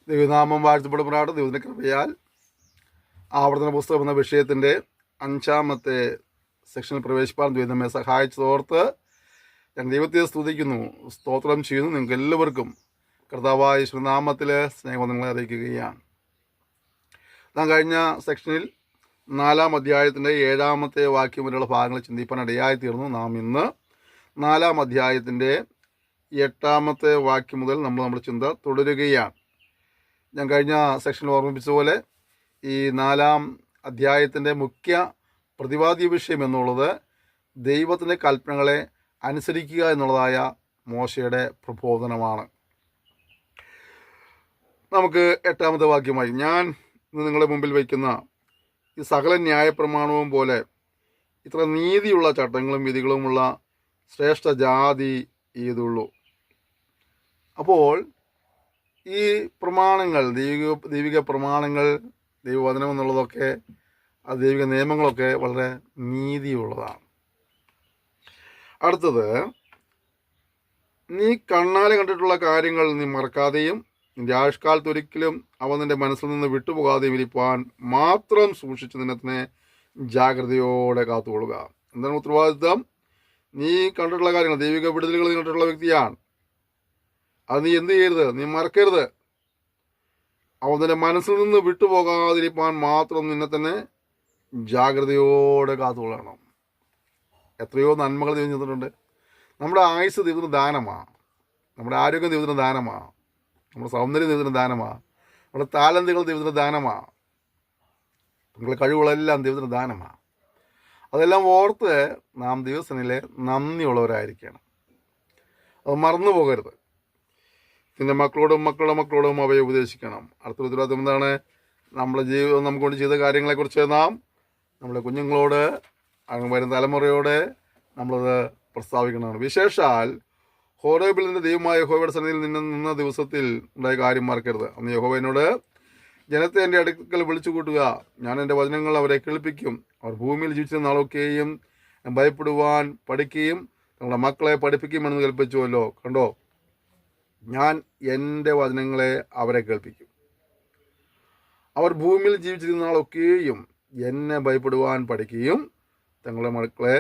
ദൈവനാമം വാഴ്ത്തപ്പെടുമാറാട്ട്. ദൈവത്തിൻ്റെ കൃപയാൽ ആവർത്തന പുസ്തകം എന്ന വിഷയത്തിൻ്റെ 5-ാമത്തെ സെക്ഷനിൽ പ്രവേശിപ്പാൻ ദൈവം നമ്മെ സഹായിച്ചതോർത്ത് ഞാൻ ദൈവത്തെ സ്തുതിക്കുന്നു, സ്തോത്രം ചെയ്യുന്നു. നിങ്ങൾക്ക് എല്ലാവർക്കും കർത്താവായ യേശുനാമത്തിൽ സ്നേഹം നിങ്ങളെ അറിയിക്കുകയാണ്. നാം കഴിഞ്ഞ സെക്ഷനിൽ 4-ാം അധ്യായത്തിൻ്റെ 7-ാമത്തെ വാക്യം വരെയുള്ള ഭാഗങ്ങൾ ചിന്തിപ്പാൻ ഇടയായി തീർന്നു. നാം ഇന്ന് 4-ാം അധ്യായത്തിൻ്റെ 8-ാമത്തെ വാക്യം മുതൽ നമ്മുടെ ചിന്ത തുടരുകയാണ്. ഞാൻ കഴിഞ്ഞ സെക്ഷനിൽ ഓർമ്മിപ്പിച്ച പോലെ ഈ 4-ാം അധ്യായത്തിൻ്റെ മുഖ്യ പ്രതിപാദ്യ വിഷയം എന്നുള്ളത് ദൈവത്തിൻ്റെ കൽപ്പനകളെ അനുസരിക്കുക എന്നുള്ളതായ മോശയുടെ പ്രബോധനമാണ്. നമുക്ക് 8-ാമത്തെ വാക്യമായി ഞാൻ ഇന്ന് നിങ്ങളുടെ മുമ്പിൽ വയ്ക്കുന്ന ഈ സകല ന്യായപ്രമാണവും പോലെ ഇത്ര നീതിയുള്ള ചട്ടങ്ങളും വിധികളുമുള്ള ശ്രേഷ്ഠ ജാതി ഇതുള്ളൂ. അപ്പോൾ ഈ പ്രമാണങ്ങൾ, ദൈവിക പ്രമാണങ്ങൾ, ദൈവവചനം എന്നുള്ളതൊക്കെ, ആ ദൈവിക നിയമങ്ങളൊക്കെ വളരെ നീതിയുള്ളതാണ്. അടുത്തത്, നീ കണ്ണാലെ കണ്ടിട്ടുള്ള കാര്യങ്ങൾ നീ മറക്കാതെയും നിന്റെ ആയുഷ്കാലത്ത് ഒരിക്കലും അവ നിന്റെ മനസ്സിൽ നിന്ന് വിട്ടുപോകാതെയും ഇരിപ്പാൻ മാത്രം സൂക്ഷിച്ച് നിന്നത്തിനെ ജാഗ്രതയോടെ കാത്തുകൊള്ളുക. എന്താണ് ഉത്തരവാദിത്വം? നീ കണ്ടിട്ടുള്ള കാര്യങ്ങൾ, ദൈവിക വിടുതലുകൾ നീ കണ്ടിട്ടുള്ള വ്യക്തിയാണ്. അത് നീ എന്ത് ചെയ്യരുത്? നീ മറക്കരുത്. അവൻ നിന്റെ മനസ്സിൽ നിന്ന് വിട്ടുപോകാതിരിക്കാൻ മാത്രം നിന്നെ തന്നെ ജാഗ്രതയോടെ കാത്തുകൊള്ളണം. എത്രയോ നന്മകൾ ദൈവം ചെയ്തിട്ടുണ്ട്. നമ്മുടെ ആയുസ് ദൈവത്തിന് ദാനമാണ്, നമ്മുടെ ആരോഗ്യം ദൈവത്തിന് ദാനമാണ്, നമ്മുടെ സൗന്ദര്യം ദൈവത്തിന് ദാനമാണ്, നമ്മുടെ താലന്തുകൾ ദൈവത്തിന് ദാനമാണ്, നമ്മുടെ കഴിവുകളെല്ലാം ദൈവത്തിന് ദാനമാണ്. അതെല്ലാം ഓർത്ത് നാം ദൈവസന്നിധിയിലെ നന്ദിയുള്ളവരായിരിക്കണം. അത് മറന്നു പോകരുത്. നിന്റെ മക്കളുടെ മക്കളോടും അവയെ ഉപദേശിക്കണം. അടുത്ത ഉത്തരവാദിത്വം എന്താണ്? നമ്മുടെ ജീവിതം നമുക്ക് കൊണ്ട് ചെയ്ത കാര്യങ്ങളെക്കുറിച്ച് നാം നമ്മുടെ കുഞ്ഞുങ്ങളോട്, വരുന്ന തലമുറയോട് നമ്മളത് പ്രസ്താവിക്കണമെന്ന്. വിശേഷാൽ ഹോരേബിൽ നിന്റെ ദൈവമായ യഹോവയുടെ സന്നിധിയിൽ നിന്ന ദിവസത്തിൽ ഉണ്ടായ കാര്യം മറക്കരുത്. അന്ന് യഹോവ എന്നോട്, ജനത്തെ എൻ്റെ അടുക്കൽ വിളിച്ചു കൂട്ടുക, ഞാൻ എൻ്റെ വചനങ്ങൾ അവരെ കേൾപ്പിക്കും. അവർ ഭൂമിയിൽ ജീവിച്ചിരുന്ന നാളൊക്കെയും ഭയപ്പെടുവാൻ പഠിക്കുകയും നമ്മുടെ മക്കളെ പഠിപ്പിക്കുമെന്ന് കൽപ്പിച്ചുവല്ലോ. കണ്ടോ, ഞാൻ എൻ്റെ വചനങ്ങളെ അവരെ കേൾപ്പിക്കും. അവർ ഭൂമിയിൽ ജീവിച്ചിരുന്ന നാളൊക്കെയും എന്നെ ഭയപ്പെടുവാൻ പഠിക്കുകയും തങ്ങളുടെ മക്കളെ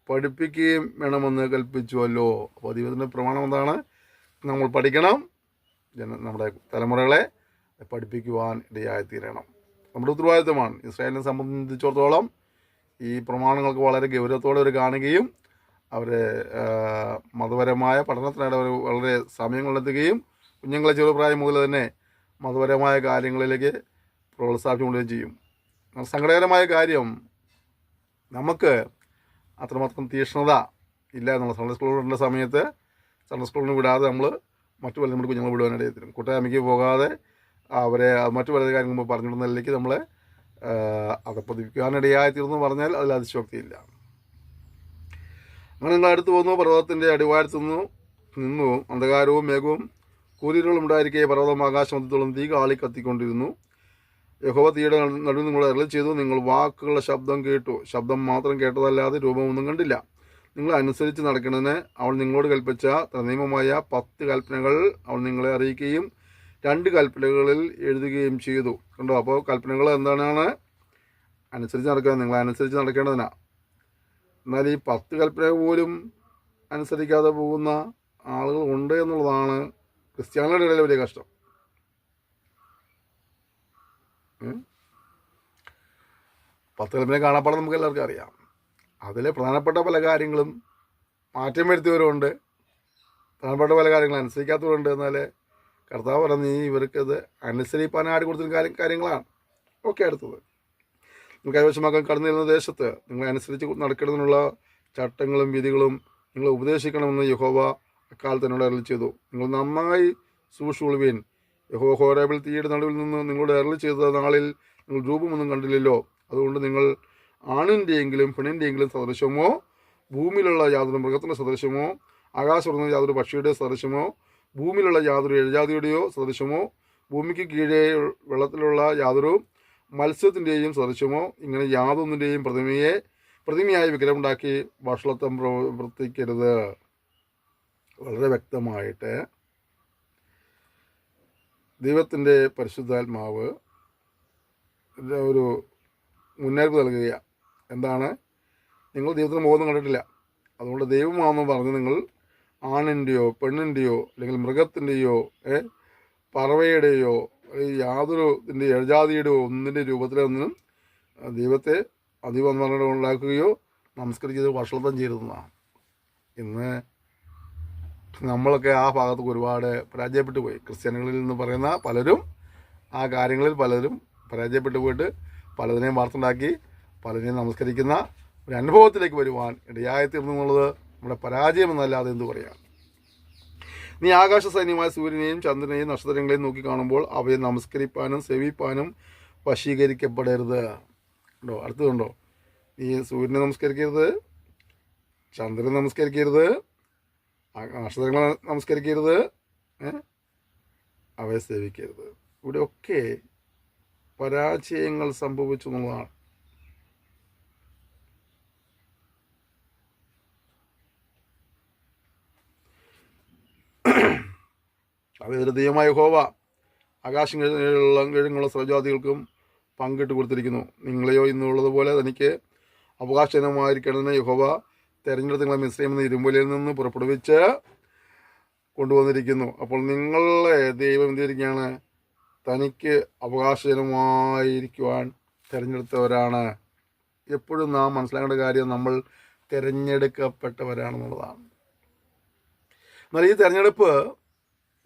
പഠിപ്പിക്കുകയും വേണമെന്ന് കൽപ്പിച്ചുവല്ലോ. അപ്പോൾ ദൈവത്തിൻ്റെ പ്രമാണം എന്താണ്? നമ്മൾ പഠിക്കണം, നമ്മുടെ തലമുറകളെ പഠിപ്പിക്കുവാൻ ഇടയായിത്തീരണം. നമ്മുടെ ഉത്തരവാദിത്വമാണ്. ഇസ്രായേലിനെ സംബന്ധിച്ചിടത്തോളം ഈ പ്രമാണങ്ങൾക്ക് വളരെ ഗൗരവത്തോടെ അവർ കാണുകയും അവരെ മതപരമായ പഠനത്തിനായിട്ട് അവർ വളരെ സമയം കണ്ടെത്തുകയും കുഞ്ഞുങ്ങളെ ചെറുപ്രായം മുതൽ തന്നെ മതപരമായ കാര്യങ്ങളിലേക്ക് പ്രോത്സാഹിപ്പിച്ചുകൊണ്ടുകയും ചെയ്യും. സങ്കടകരമായ കാര്യം, നമുക്ക് അത്രമാത്രം തീക്ഷ്ണത ഇല്ല എന്നുള്ള. സൺഡേ സ്കൂളിൽ വിടേണ്ട സമയത്ത് സൺഡേ സ്കൂളിന് വിടാതെ നമ്മൾ മറ്റു പല നമ്മുടെ കുഞ്ഞുങ്ങൾ വിടുവാനായിട്ട് തരും. കൂട്ടായ്മയ്ക്ക് പോകാതെ അവരെ മറ്റു പല കാര്യങ്ങൾ പറഞ്ഞിടുന്നതിലേക്ക് നമ്മളെ അകപ്പതിപ്പിക്കാനിടയായിത്തീർന്നു പറഞ്ഞാൽ അതിൽ അതിശോക്തിയില്ല. അങ്ങനെ നിങ്ങൾ അടുത്ത് വന്നു, പർവ്വതത്തിൻ്റെ അടിവാരത്തു നിന്നു അന്ധകാരവും മേഘവും കൂരിരുകളും ഉണ്ടായിരിക്കെ പർവ്വതം ആകാശമധ്യത്തോളം തീ കാളി കത്തിക്കൊണ്ടിരുന്നു. യഹോവ തീയുടെ നടുവിൽ നിങ്ങളോട് അരുളി ചെയ്തു, നിങ്ങൾ വാക്കുകളുടെ ശബ്ദം കേട്ടു, ശബ്ദം മാത്രം കേട്ടതല്ലാതെ രൂപമൊന്നും കണ്ടില്ല. നിങ്ങൾ അനുസരിച്ച് നടക്കണമെന്ന് അവൾ നിങ്ങളോട് കൽപ്പിച്ച നിയമമായ 10 കൽപ്പനകൾ അവൾ നിങ്ങളെ അറിയിക്കുകയും 2 കൽപ്പനകളിൽ എഴുതുകയും ചെയ്തു. കണ്ടോ, അപ്പോൾ കൽപ്പനകൾ എന്താണ്? അനുസരിച്ച് നടക്കുക, നിങ്ങൾ അനുസരിച്ച് നടക്കേണ്ടതിനാണ്. എന്നാൽ ഈ 10 കൽപ്പന പോലും അനുസരിക്കാതെ പോകുന്ന ആളുകൾ ഉണ്ട് എന്നുള്ളതാണ് ക്രിസ്ത്യാനികളുടെ ഇടയിൽ വലിയ കഷ്ടം. 10 കൽപ്പന കാണാപ്പാടെ നമുക്ക് എല്ലാവർക്കും അറിയാം. അതിലെ പ്രധാനപ്പെട്ട പല കാര്യങ്ങളും മാറ്റം വരുത്തിയവരുണ്ട്, പ്രധാനപ്പെട്ട പല കാര്യങ്ങളും അനുസരിക്കാത്തവരുണ്ട്. എന്നാൽ കർത്താവ് പറഞ്ഞ നീ ഇവർക്കത് അനുസരിപ്പാൻ ആടി കൊടുത്തിരുന്ന കാര്യങ്ങളാണ്. ഓക്കെ, അടുത്തത്, നിങ്ങൾ കൈവശമാക്കാൻ കടന്നു വരുന്ന ദേശത്ത് നിങ്ങളെ അനുസരിച്ച് നടക്കുന്നതിനുള്ള ചട്ടങ്ങളും വിധികളും നിങ്ങൾ ഉപദേശിക്കണമെന്ന് യഹോവ അക്കാലത്ത് എന്നോട് അരുളി ചെയ്തു. നിങ്ങൾ നന്നായി സൂക്ഷിച്ചുകൊള്ളുവിൻ. യഹോവ ഹോരേബിൽ തീയുടെ നടുവിൽ നിന്ന് നിങ്ങളോട് അരുളി ചെയ്ത നാളിൽ നിങ്ങൾ രൂപമൊന്നും കണ്ടില്ലല്ലോ. അതുകൊണ്ട് നിങ്ങൾ ആണിൻ്റെയെങ്കിലും പെണ്ണിൻ്റെയെങ്കിലും സദൃശമോ, ഭൂമിയിലുള്ള യാതൊരു മൃഗത്തിൻ്റെ സദൃശമോ, ആകാശത്തുള്ള യാതൊരു പക്ഷിയുടെ സദൃശമോ, ഭൂമിയിലുള്ള യാതൊരു എഴുജാതിയുടെയോ സദൃശമോ, ഭൂമിക്ക് കീഴേ വെള്ളത്തിലുള്ള യാതൊരു മത്സ്യത്തിൻ്റെയും സദൃശമോ, ഇങ്ങനെ യാതൊന്നിൻ്റെയും പ്രതിമയായി വിഗ്രഹമുണ്ടാക്കി വഷളത്വം പ്രവർത്തിക്കരുത്. വളരെ വ്യക്തമായിട്ട് ദൈവത്തിൻ്റെ പരിശുദ്ധാത്മാവ് ഒരു മുന്നറിയിപ്പ് നൽകുകയാണ്. എന്താണ്? നിങ്ങൾ ദൈവത്തിന് മുഖമൊന്നും കണ്ടിട്ടില്ല, അതുകൊണ്ട് ദൈവമാണെന്ന് പറഞ്ഞ് നിങ്ങൾ ആണിൻ്റെയോ പെണ്ണിൻ്റെയോ അല്ലെങ്കിൽ മൃഗത്തിൻ്റെയോ പറവയുടെയോ യാതൊരു ഇതിൻ്റെ എഴജാതിയുടെയോ ഒന്നിൻ്റെ രൂപത്തിലൊന്നും ദൈവത്തെ അതിവന്മരണം ഉണ്ടാക്കുകയോ നമസ്കരിച്ചത് വഷളത്വം ചെയ്തതെന്നാണ്. ഇന്ന് നമ്മളൊക്കെ ആ ഭാഗത്ത് ഒരുപാട് പരാജയപ്പെട്ടു പോയി. ക്രിസ്ത്യാനികളിൽ നിന്ന് പറയുന്ന പലരും ആ കാര്യങ്ങളിൽ പലരും പരാജയപ്പെട്ടു പോയിട്ട് പലതിനെയും വാർത്തുണ്ടാക്കി പലതിനെയും നമസ്കരിക്കുന്ന ഒരു അനുഭവത്തിലേക്ക് വരുവാൻ ഇടയായിത്തീർന്നു എന്നുള്ളത് നമ്മുടെ പരാജയമെന്നല്ലാതെ എന്തു പറയാം. നീ ആകാശ സൈന്യമായ സൂര്യനെയും ചന്ദ്രനെയും നക്ഷത്രങ്ങളെയും നോക്കി കാണുമ്പോൾ അവയെ നമസ്കരിപ്പാനും സേവിപ്പാനും വശീകരിക്കപ്പെടരുത്. ഉണ്ടോ? അടുത്തതുണ്ടോ? നീ സൂര്യനെ നമസ്കരിക്കരുത്, ചന്ദ്രനെ നമസ്കരിക്കരുത്, നക്ഷത്രങ്ങളെ നമസ്കരിക്കരുത്, അവയെ സേവിക്കരുത്. ഇവിടെയൊക്കെ പരാജയങ്ങൾ സംഭവിച്ചു എന്നുള്ളതാണ്. അവയുടെ ദൈവമായ യഹോവ ആകാശങ്ങളിലുള്ള സർവ്വജാതികൾക്കും പങ്കിട്ട് കൊടുത്തിരിക്കുന്നു. നിങ്ങളെയോ ഇന്നുള്ളതുപോലെ തനിക്ക് അവകാശമായിരിക്കണമെന്ന് യഹോവ തെരഞ്ഞെടുത്ത നിങ്ങളെ മിസ്രയീമിൽ നിന്ന് ഇരുമ്പുലയിൽ നിന്ന് പുറപ്പെടുവിച്ച് കൊണ്ടുവന്നിരിക്കുന്നു. അപ്പോൾ നിങ്ങളെ ദൈവം എന്തിരിക്കുകയാണ്? തനിക്ക് അവകാശജനമായിരിക്കുവാൻ തിരഞ്ഞെടുത്തവരാണ്. എപ്പോഴും നാം മനസ്സിലാക്കേണ്ട കാര്യം നമ്മൾ തിരഞ്ഞെടുക്കപ്പെട്ടവരാണെന്നുള്ളതാണ്. എന്നാൽ ഈ തിരഞ്ഞെടുപ്പ്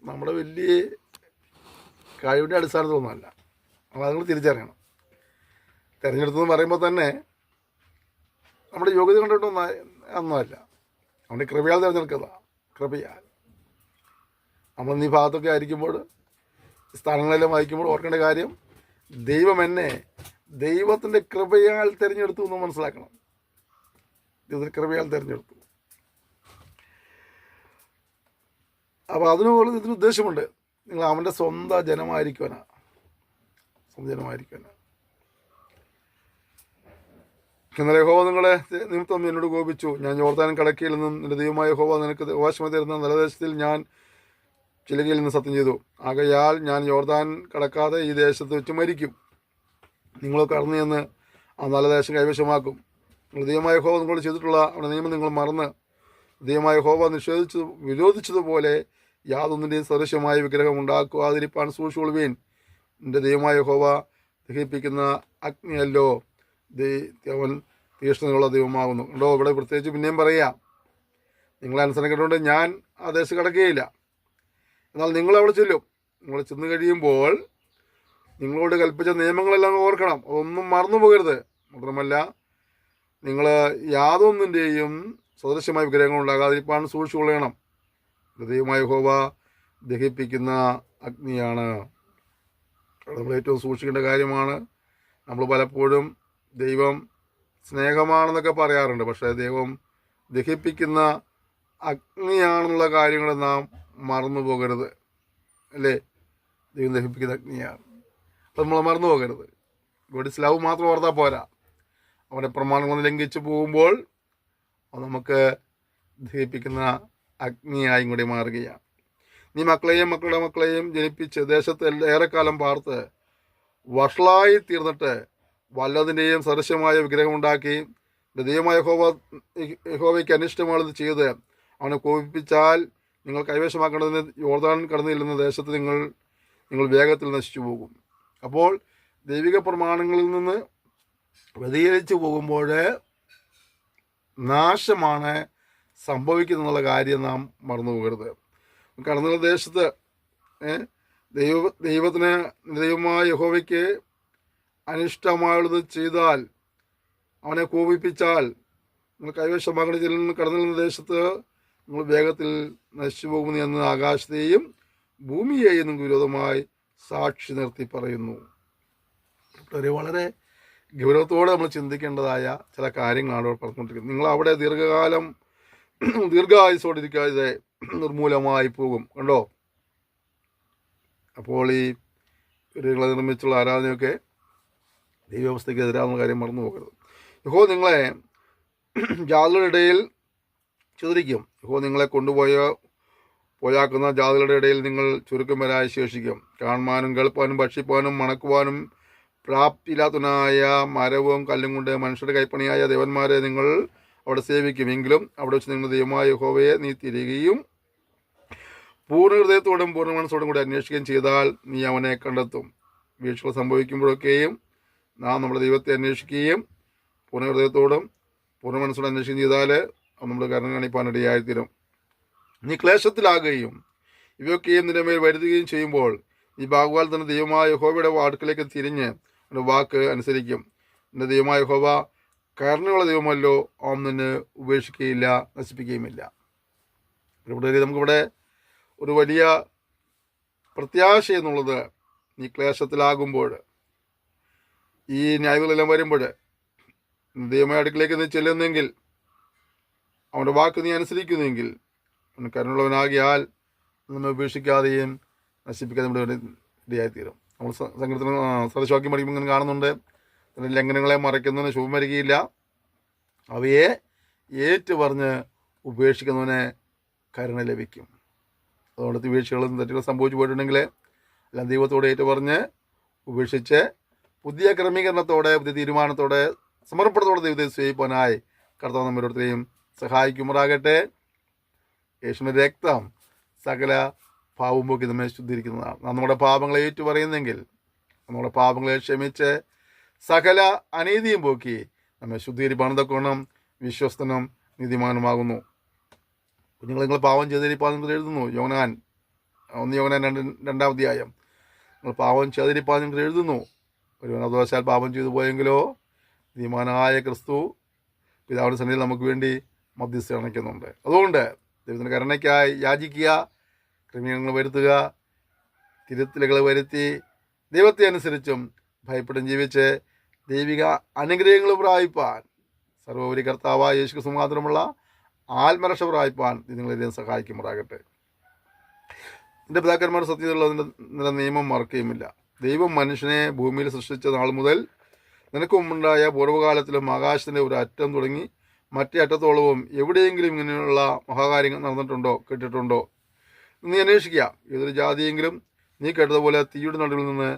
നമ്മുടെ വലിയ കഴിവിൻ്റെ അടിസ്ഥാനത്തിലൊന്നുമല്ല. അത് നിങ്ങൾ തിരിച്ചറിയണം. തിരഞ്ഞെടുത്തെന്ന് പറയുമ്പോൾ തന്നെ നമ്മുടെ യോഗ്യത ഒന്നുമല്ല, നമ്മുടെ കൃപയാൽ തിരഞ്ഞെടുക്കുക. കൃപയാൽ നമ്മൾ ഈ ഭാഗത്തൊക്കെ ആയിരിക്കുമ്പോൾ, സ്ഥാനങ്ങളെല്ലാം വഹിക്കുമ്പോൾ ഓർക്കേണ്ട കാര്യം, ദൈവം എന്നെ ദൈവത്തിൻ്റെ കൃപയാൽ തിരഞ്ഞെടുത്തു എന്ന് മനസ്സിലാക്കണം. ദൈവത്തിൻ്റെ കൃപയാൽ തിരഞ്ഞെടുത്തു. അപ്പോൾ ഇതിന് ഉദ്ദേശമുണ്ട്. നിങ്ങൾ അവൻ്റെ സ്വന്തം ജനമായിരിക്കുവാനാണ്. ഇന്നലെ യഹോവ നിങ്ങളെ നിമിത്തം എന്നോട് കോപിച്ചു. ഞാൻ യോർദാൻ കടക്കയിൽ നിന്നും നിന്റെ ദൈവമായ യഹോവ നിനക്ക് അവകാശമായി തരുന്ന നല്ലദേശത്തിൽ ഞാൻ ചിലകയിൽ നിന്ന് സത്യം ചെയ്തു. ആകയാൽ ഞാൻ യോർദാൻ കടക്കാതെ ഈ ദേശത്ത് വെച്ച് മരിക്കും. നിങ്ങൾ കടന്നു ചെന്ന് ആ നല്ല ദേശം കൈവശമാക്കും. നിങ്ങൾ ദൈവമായ യഹോവ നിങ്ങളോട് ചെയ്തിട്ടുള്ള അവരുടെ നിയമം നിങ്ങൾ മറന്ന് ദൈവമായ യഹോവ വിരോധിച്ചതുപോലെ യാതൊന്നിൻ്റെയും സദൃശമായ വിഗ്രഹം ഉണ്ടാക്കുവാതിരിപ്പാൻ സൂക്ഷിച്ചുകൊള്ളുവീൻ. എൻ്റെ ദൈവമായ യഹോവ ദഹിപ്പിക്കുന്ന അഗ്നിയല്ലോ, അവൻ തീക്ഷ്ണതയുള്ള ദൈവമാകുന്നു. ഉണ്ടോ? ഇവിടെ പ്രത്യേകിച്ച് പിന്നെയും പറയാം, നിങ്ങളെ അനുസരിക്കേണ്ടതുകൊണ്ട് ഞാൻ ആ ദേശത്ത് കിടക്കുകയില്ല. എന്നാൽ നിങ്ങളവിടെ ചെല്ലും. നിങ്ങൾ ചെന്ന് കഴിയുമ്പോൾ നിങ്ങളോട് കൽപ്പിച്ച നിയമങ്ങളെല്ലാം ഓർക്കണം, അതൊന്നും മറന്നു പോകരുത്. മാത്രമല്ല നിങ്ങൾ യാതൊന്നിൻ്റെയും സദൃശമായ വിഗ്രഹങ്ങൾ ഉണ്ടാകാതിരിപ്പാൻ സൂക്ഷിച്ചു കൊള്ളണം. ദൈവമായ യഹോവ ദഹിപ്പിക്കുന്ന അഗ്നിയാണ്. നമ്മൾ ഏറ്റവും സൂക്ഷിക്കേണ്ട കാര്യമാണ്. നമ്മൾ പലപ്പോഴും ദൈവം സ്നേഹമാണെന്നൊക്കെ പറയാറുണ്ട്, പക്ഷേ ദൈവം ദഹിപ്പിക്കുന്ന അഗ്നിയാണെന്നുള്ള കാര്യങ്ങൾ നാം മറന്നു പോകരുത്. അല്ലേ? ദൈവം ദഹിപ്പിക്കുന്ന അഗ്നിയാണ്. അപ്പം നമ്മൾ മറന്നു പോകരുത്. ഗോഡ് ഇസ് ലവ് മാത്രം ഓർത്താൽ പോരാ. അവൻ്റെ പ്രമാണങ്ങൾ ലംഘിച്ചു പോകുമ്പോൾ അത് നമുക്ക് ദഹിപ്പിക്കുന്ന അഗ്നിയായും കൂടി മാറുകയാണ്. നീ മക്കളെയും മക്കളുടെ മക്കളെയും ജനിപ്പിച്ച് ദേശത്ത് ഏറെക്കാലം പാർത്ത് വഷളായി തീർന്നിട്ട് വല്ലതിൻ്റെയും സദൃശമായ വിഗ്രഹമുണ്ടാക്കി ദൈവമായ യഹോവയ്ക്ക് അനിഷ്ടമാണത് ചെയ്ത് അവനെ കോപിപ്പിച്ചാൽ നിങ്ങൾ കൈവശമാക്കേണ്ടതിന് യോർദാൻ കടന്നു ചെല്ലുന്ന ദേശത്ത് നിങ്ങൾ വേഗത്തിൽ നശിച്ചു പോകും. അപ്പോൾ ദൈവിക പ്രമാണങ്ങളിൽ നിന്ന് വ്യതിചലിച്ചു പോകുമ്പോൾ നാശമാണ് സംഭവിക്കുന്നുള്ള കാര്യം നാം മറന്നു പോകരുത്. കടന്നുള്ള ദേശത്ത് ദൈവത്തിന് ദൈവമായ യഹോവയ്ക്ക് അനിഷ്ടമായുള്ളത് ചെയ്താൽ, അവനെ കോപിപ്പിച്ചാൽ നിങ്ങൾ കൈവശമാകേണ്ട ചെല്ലുന്ന കടന്നു ദേശത്ത് നിങ്ങൾ വേഗത്തിൽ നശിച്ചു പോകുന്നു എന്ന് ആകാശത്തെയും ഭൂമിയെയും നിങ്ങൾക്ക് വിരോധമായി സാക്ഷി നിർത്തി പറയുന്നു. വളരെ ഗൗരവത്തോടെ നമ്മൾ ചിന്തിക്കേണ്ടതായ ചില കാര്യങ്ങളാണ് ഇവിടെ പറഞ്ഞുകൊണ്ടിരിക്കുന്നത്. നിങ്ങൾ അവിടെ ദീർഘായുസോടിരിക്കാതെ നിർമൂലമായി പോകും. കണ്ടോ? അപ്പോൾ ഈ വീടുകളെ നിർമ്മിച്ചുള്ള ആരാധനയൊക്കെ ദൈവവ്യവസ്ഥയ്ക്ക് എതിരാകുന്ന കാര്യം മറന്നു പോകരുത്. യഹോവ നിങ്ങളെ ജാതികളുടെ ഇടയിൽ ചിതറിക്കും. യഹോവ നിങ്ങളെ കൊണ്ടുപോയ പോയാക്കുന്ന ജാതികളുടെ ഇടയിൽ നിങ്ങൾ ചുരുക്കം വരായി ശേഷിക്കും. കാണുവാനും കേൾപ്പാനും ഭക്ഷിപ്പാനും മണക്കുവാനും പ്രാപ്തിയില്ലാത്തവനായ മരവും കല്ലും കൊണ്ട് മനുഷ്യരുടെ കൈപ്പണിയായ ദേവന്മാരെ നിങ്ങൾ അവിടെ സേവിക്കും. എങ്കിലും അവിടെ വെച്ച് നിങ്ങളുടെ ദൈവമായ യഹോവയെ നീ തിരികെയും പൂർണ്ണ ഹൃദയത്തോടും പൂർണ്ണ മനസ്സോടും കൂടി അന്വേഷിക്കുകയും ചെയ്താൽ നീ അവനെ കണ്ടെത്തും. വീഴ്ചകൾ സംഭവിക്കുമ്പോഴൊക്കെയും നാം നമ്മുടെ ദൈവത്തെ അന്വേഷിക്കുകയും പൂർണ്ണ ഹൃദയത്തോടും പൂർണ്ണ മനസ്സോടും അന്വേഷിക്കുകയും ചെയ്താൽ അവൻ നമ്മുടെ കരുണ കാണിപ്പാനിടയായിത്തീരും. നീ ക്ലേശത്തിലാകുകയും ഇവയൊക്കെയും നിന്റെ മേൽ വരുത്തുകയും ചെയ്യുമ്പോൾ നീ ഭാഗവാൽ തന്നെ ദൈവമായ യഹോവയുടെ അടുക്കലേക്ക് തിരിഞ്ഞ് അവൻ്റെ വാക്ക് അനുസരിക്കും. നിന്റെ ദൈവമായ യഹോവ കരുണയുള്ള ദൈവമല്ലോ, അവൻ നിന്നെ ഉപേക്ഷിക്കുകയില്ല, നശിപ്പിക്കുകയുമില്ല. നമുക്കിവിടെ ഒരു വലിയ പ്രത്യാശ എന്നുള്ളത്, നീ ക്ലേശത്തിലാകുമ്പോൾ, ഈ ന്യായങ്ങളെല്ലാം വരുമ്പോൾ ദൈവമായ അടുക്കിലേക്ക് നീ ചെല്ലുന്നെങ്കിൽ, അവൻ്റെ വാക്ക് നീ അനുസരിക്കുന്നെങ്കിൽ, അവൻ കരുണുള്ളവനാകിയാൽ നമ്മെ ഉപേക്ഷിക്കാതെയും നശിപ്പിക്കാതെ നമ്മുടെ ഇടയായിത്തീരും. നമ്മൾ സങ്കീർത്തനം സദൃശവാക്യം പഠിക്കുമ്പോൾ ഇങ്ങനെ കാണുന്നുണ്ട്, അതിൻ്റെ ലംഘനങ്ങളെ മറയ്ക്കുന്നതിന് ശുഭം വരികയില്ല, അവയെ ഏറ്റു പറഞ്ഞ് ഉപേക്ഷിക്കുന്നവന് കരുണ ലഭിക്കും. അതുകൊണ്ട് വീഴ്ചകളും തെറ്റുകളും സംഭവിച്ചു പോയിട്ടുണ്ടെങ്കിൽ എല്ലാം ദൈവത്തോടെ ഏറ്റു പറഞ്ഞ് ഉപേക്ഷിച്ച് പുതിയ ക്രമീകരണത്തോടെ, പുതിയ തീരുമാനത്തോടെ, സമർപ്പണത്തോടെ ദൈവത്തെ സേവിപ്പാനായി കർത്താവ് നമ്മോരോരുത്തരെയും സഹായിക്കുമാറാകട്ടെ. യേശുവിൻ്റെ രക്തം സകല പാപവും പോക്കി നമ്മെ ശുദ്ധീകരിക്കുന്നതാണ്. നാം നമ്മുടെ പാപങ്ങളെ ഏറ്റു പറയുന്നെങ്കിൽ, നമ്മുടെ പാപങ്ങളെ ക്ഷമിച്ച് സകല അനീതിയും പോക്കി നമ്മെ ശുദ്ധീകരിപ്പാണെന്നൊക്കെണ്ണം വിശ്വസ്തനും നീതിമാനുമാകുന്നു. നിങ്ങൾ പാപം ചെയ്തിരിപ്പാൻ നിങ്ങൾ എഴുതുന്നു. യോഹന്നാൻ 2-ാം അധ്യായം. നിങ്ങൾ പാപം ചെയ്തിരിപ്പാൻ നിങ്ങൾ എഴുതുന്നു. ഒരുവൻ അദോഷാൽ പാപം ചെയ്തു പോയെങ്കിലോ നീതിമാനായ ക്രിസ്തു പിതാവിൻ്റെ സന്നിധിയിൽ നമുക്ക് വേണ്ടി മധ്യസ്ഥ അണയ്ക്കുന്നുണ്ട്. അതുകൊണ്ട് ദൈവത്തിൻ്റെ കരുണയ്ക്കായി യാചിക്കുക, ക്രമീകരണങ്ങൾ വരുത്തുക, തിരുത്തലുകൾ വരുത്തി ദൈവത്തെ അനുസരിച്ചും ഭയപ്പെട്ടും ജീവിച്ച് ദൈവിക അനുഗ്രഹങ്ങൾ പ്രാപിപ്പാൻ, സർവോപരി കർത്താവായ യേശു ക്രിസ്തു മാത്രമുള്ള ആത്മരക്ഷ പ്രാപിപ്പാൻ നിങ്ങളെല്ലാം സഹായിക്കുമാറാകട്ടെ. എൻ്റെ പിതാക്കന്മാർ സത്യത്തിലുള്ളതിൻ്റെ നിയമം മറക്കുകയുമില്ല. ദൈവം മനുഷ്യനെ ഭൂമിയിൽ സൃഷ്ടിച്ച നാൾ മുതൽ നിനക്ക് മുമ്പുണ്ടായ പൂർവ്വകാലത്തിലും ആകാശത്തിൻ്റെ ഒരു അറ്റം തുടങ്ങി മറ്റേ അറ്റത്തോളവും എവിടെയെങ്കിലും ഇങ്ങനെയുള്ള മഹാകാര്യങ്ങൾ നടന്നിട്ടുണ്ടോ, കേട്ടിട്ടുണ്ടോ? നീ അന്വേഷിക്കുക. ഏതൊരു ജാതിയെങ്കിലും നീ കേട്ടതുപോലെ തീയുടെ നടുവിൽ നിന്ന്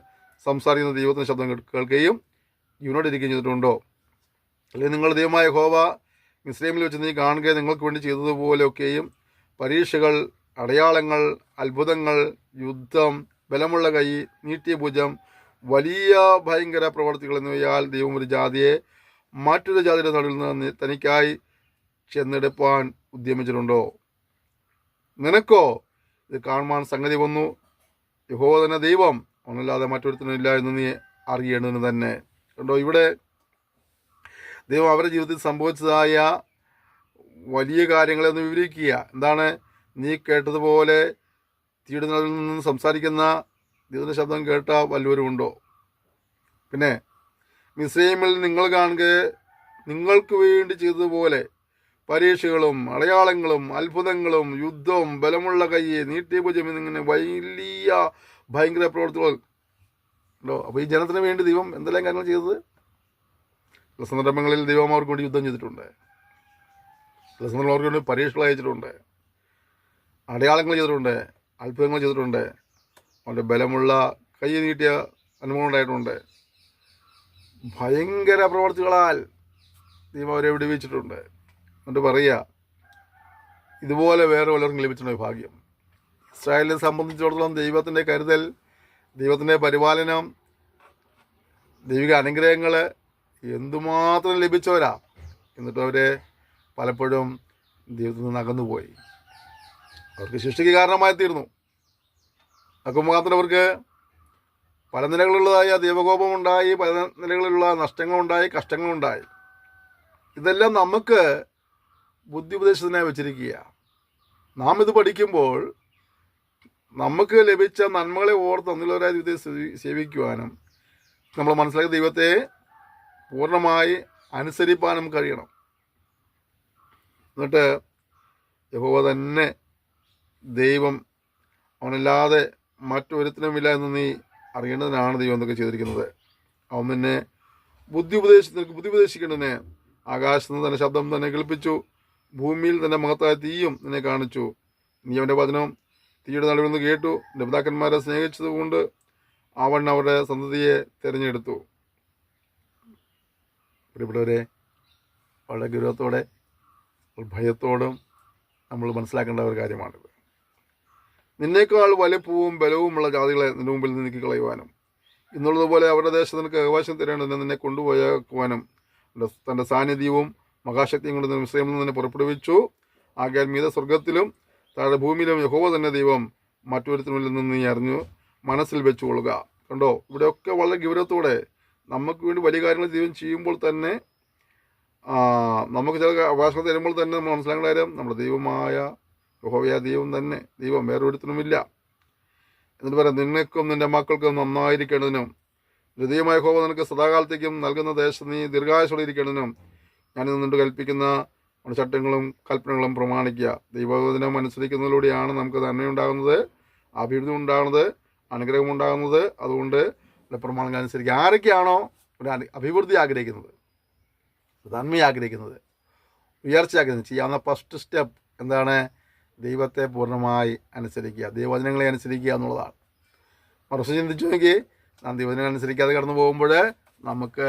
സംസാരിക്കുന്ന ദൈവത്തിൻ്റെ ശബ്ദം കേൾക്കുകയും ഇവനോടിരിക്കുകയും ചെയ്തിട്ടുണ്ടോ? അല്ലെങ്കിൽ നിങ്ങളുടെ ദൈവമായ യഹോവ മിസ്രൈമിൽ വെച്ച് നീ കാണുക നിങ്ങൾക്ക് വേണ്ടി ചെയ്തതുപോലെയൊക്കെയും പരീക്ഷകൾ, അടയാളങ്ങൾ, അത്ഭുതങ്ങൾ, യുദ്ധം, ബലമുള്ള കൈ, നീട്ടിയ ഭുജം, വലിയ ഭയങ്കര പ്രവർത്തികൾ എന്നിവയാൽ ദൈവം ഒരു ജാതിയെ മറ്റൊരു ജാതിയുടെ നടുവിൽ നിന്ന് തനിക്കായി ചെന്നെടുപ്പാൻ ഉദ്യമിച്ചിട്ടുണ്ടോ? നിനക്കോ ഇത് കാണുവാൻ സംഗതി വന്നു. യഹോവ തന്നെ ദൈവം, ഒന്നല്ലാതെ മറ്റൊരുത്തനില്ല എന്ന് നീ അറിയേണ്ടതിന് തന്നെ. കണ്ടോ, ഇവിടെ ദൈവം അവരുടെ ജീവിതത്തിൽ സംഭവിച്ചതായ വലിയ കാര്യങ്ങളെ ഒന്ന് വിവരിക്കുക. എന്താണ്? നീ കേട്ടതുപോലെ തീയുടെ നടുവിൽ നിന്ന് സംസാരിക്കുന്ന ദൈവത്തിൻ്റെ ശബ്ദം കേട്ട വല്ലവരും ഉണ്ടോ? പിന്നെ മിസ്രൈമിൽ നിങ്ങൾ കാണുക നിങ്ങൾക്ക് വേണ്ടി ചെയ്തതുപോലെ പരീക്ഷകളും അടയാളങ്ങളും അത്ഭുതങ്ങളും യുദ്ധവും ബലമുള്ള കൈ, നീട്ടിയ ഭുജം എന്നിങ്ങനെ വലിയ ഭയങ്കര പ്രവർത്തികൾ ഉണ്ടോ? അപ്പോൾ ഈ ജനത്തിന് വേണ്ടി ദൈവം എന്തെല്ലാം കാര്യങ്ങൾ ചെയ്തത്? ചില സന്ദർഭങ്ങളിൽ ദൈവം അവർക്ക് വേണ്ടി യുദ്ധം ചെയ്തിട്ടുണ്ട്, ചില സന്ദർഭങ്ങൾ അവർക്ക് വേണ്ടി പരീക്ഷകൾ അയച്ചിട്ടുണ്ട്, അടയാളങ്ങൾ ചെയ്തിട്ടുണ്ട്, അത്ഭുതങ്ങൾ ചെയ്തിട്ടുണ്ട്, അവരുടെ ബലമുള്ള കൈ നീട്ടിയ അനുഭവം ഉണ്ടായിട്ടുണ്ട്. ഭയങ്കര പ്രവർത്തികളാൽ ദൈവം അവരെ വിടുവിച്ചിട്ടുണ്ട്. എന്നിട്ട് പറയുക, ഇതുപോലെ വേറെ പലർക്കും ലഭിച്ചിട്ടുണ്ട് ഭാഗ്യം. ഇസ്രായേലിനെ സംബന്ധിച്ചിടത്തോളം ദൈവത്തിൻ്റെ കരുതൽ, ദൈവത്തിൻ്റെ പരിപാലനം, ദൈവിക അനുഗ്രഹങ്ങൾ എന്തുമാത്രം ലഭിച്ചവരാ. എന്നിട്ട് അവരെ പലപ്പോഴും ദൈവത്തിൽ നിന്ന് അകന്നുപോയി. അവർക്ക് ശിക്ഷയ്ക്ക് കാരണമായി തീർന്നു. അതൊക്കെ മാത്രം അവർക്ക് പല നിലകളിലുള്ളതായ ദൈവകോപമുണ്ടായി, പല നിലകളിലുള്ള നഷ്ടങ്ങളുണ്ടായി, കഷ്ടങ്ങളുണ്ടായി. ഇതെല്ലാം നമുക്ക് ബുദ്ധി ഉപദേശത്തിനായി വെച്ചിരിക്കുക. നാം ഇത് പഠിക്കുമ്പോൾ നമുക്ക് ലഭിച്ച നന്മകളെ ഓർത്ത് അന്നുള്ളവരായ ദൈവത്തെ സേവിക്കുവാനും നമ്മൾ മനസ്സിലാക്കിയ ദൈവത്തെ പൂർണ്ണമായി അനുസരിപ്പാനും കഴിയണം. എന്നിട്ട് യഹോവ തന്നെ ദൈവം, അവനല്ലാതെ മറ്റൊരുത്തനുമില്ല എന്ന് നീ അറിയേണ്ടതിനാണ് ദൈവം എന്തൊക്കെ ചെയ്തിരിക്കുന്നത്. അവൻ നിന്നെ ബുദ്ധി ഉപദേശിക്കേണ്ടതിന് ആകാശത്ത് നിന്ന് തന്നെ ശബ്ദം തന്നെ കേൾപ്പിച്ചു, ഭൂമിയിൽ തന്നെ മഹത്തായ തീയും നിന്നെ കാണിച്ചു. നീ അവൻ്റെ വചനം തീയുടെ നടുവിൽ നിന്ന് കേട്ടു. എൻ്റെ പിതാക്കന്മാരെ സ്നേഹിച്ചതുകൊണ്ട് അവൻ അവരുടെ സന്തതിയെ തിരഞ്ഞെടുത്തു. പ്രിയപ്പെട്ടവരെ, വളരെ ഗൗരവത്തോടെ ഭയത്തോടും നമ്മൾ മനസ്സിലാക്കേണ്ട ഒരു കാര്യമാണിത്. നിന്നേക്കാൾ വലിപ്പവും ബലവുമുള്ള ജാതികളെ നിന്റെ മുമ്പിൽ നീക്കി കളയുവാനും ഇന്നുള്ളതുപോലെ അവരുടെ ദേശത്ത് നിനക്ക് അവകാശം തരേണ്ടതിന് നിന്നെ കൊണ്ടുപോയാക്കുവാനും തൻ്റെ സാന്നിധ്യവും മഹാശക്തിയും കൊണ്ട് മിസ്രയീമിൽ നിന്ന് പുറപ്പെടുവിച്ചു. ആകയാൽ മീത സ്വർഗത്തിലും താഴെ ഭൂമിയിലും യഹോവ തന്നെ ദൈവം, മറ്റൊരുത്തിനുള്ളിൽ നിന്ന് നീ അറിഞ്ഞു മനസ്സിൽ വെച്ചുകൊള്ളുക. കണ്ടോ, ഇവിടെയൊക്കെ വളരെ ഗൗരവത്തോടെ നമുക്ക് വേണ്ടി വലിയ കാര്യങ്ങൾ ദൈവം ചെയ്യുമ്പോൾ തന്നെ, നമുക്ക് ചില അവകാശങ്ങൾ തരുമ്പോൾ തന്നെ നമ്മൾ മനസ്സിലാക്കേണ്ട കാര്യം, നമ്മുടെ ദൈവമായ യഹോവയായ ദൈവം തന്നെ, ദൈവം വേറെ ഒരുത്തിനുമില്ല. എന്നിട്ട് പറയാം, നിനക്കും നിന്റെ മക്കൾക്കും നന്നായിരിക്കേണ്ടതിനും ഹൃദയമായ യഹോവ നിനക്ക് സദാകാലത്തേക്കും നൽകുന്ന ദേശത്ത് നീ ദീർഘായുസ്സോടെ ഇരിക്കേണ്ടതിനും ഞാൻ നിന്നിട്ട് കൽപ്പിക്കുന്ന ചട്ടങ്ങളും കൽപ്പനകളും പ്രമാണിക്കുക. ദൈവവചനം അനുസരിക്കുന്നതിലൂടെയാണ് നമുക്ക് നന്മയുണ്ടാകുന്നത്, അഭിവൃദ്ധി ഉണ്ടാകുന്നത്, അനുഗ്രഹം ഉണ്ടാകുന്നത്. അതുകൊണ്ട് പ്രമാണങ്ങൾ അനുസരിക്കുക. ആരൊക്കെയാണോ ഒരു അഭിവൃദ്ധി ആഗ്രഹിക്കുന്നത്, നന്മ ആഗ്രഹിക്കുന്നത്, ഉയർച്ച ആഗ്രഹിക്കുന്നത്, ചെയ്യാവുന്ന ഫസ്റ്റ് സ്റ്റെപ്പ് എന്താണ്? ദൈവത്തെ പൂർണ്ണമായി അനുസരിക്കുക, ദൈവവചനങ്ങളെ അനുസരിക്കുക എന്നുള്ളതാണ്. മറിച്ച് ചിന്തിച്ചു നോക്കി, നാം ദൈവവചനങ്ങൾ അനുസരിക്കാതെ കടന്നു പോകുമ്പോൾ നമുക്ക്